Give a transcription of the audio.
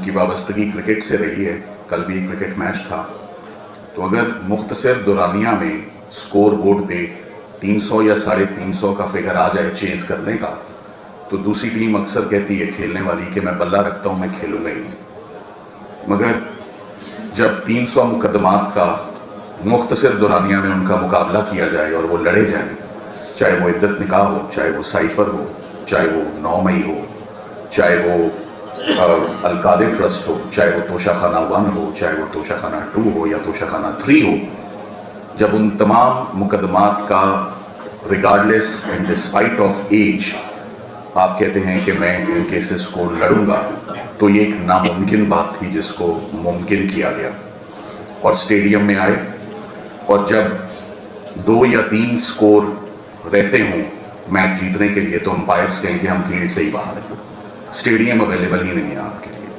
उनकी वाबस्तगी क्रिकेट से रही है, कल भी क्रिकेट मैच था। तो अगर मुख्तसर दुरानिया में स्कोर बोर्ड पे 300 या 350 का फिगर आ जाए चेज़ करने का, तो दूसरी टीम अक्सर कहती है खेलने वाली कि मैं बल्ला रखता हूँ, मैं खेलूँगा ही नहीं। मगर जब 300 मुकदमात का मुख्तसर दुरानिया में उनका मुकाबला किया जाए और वो लड़े जाएँ, चाहे वो इद्दत निकाह हो, चाहे वो साइफ़र हो, चाहे वो 9 मई हो, चाहे वो अलकादिर ट्रस्ट हो, चाहे वो तोशाखाना 1 हो, चाहे वो तोशाखाना 2 हो या तोशाखाना 3 हो, जब उन तमाम मुकदमात का regardless and despite of as आप कहते हैं कि मैं इन केसेस को लड़ूंगा, तो ये एक नामुमकिन बात थी जिसको मुमकिन किया गया। और स्टेडियम में आए और जब 2 या 3 स्कोर रहते हों मैच जीतने के लिए, तो अंपायर्स कहें कि हम फील्ड से ही बाहर हैं, स्टेडियम अवेलेबल ही नहीं है आपके।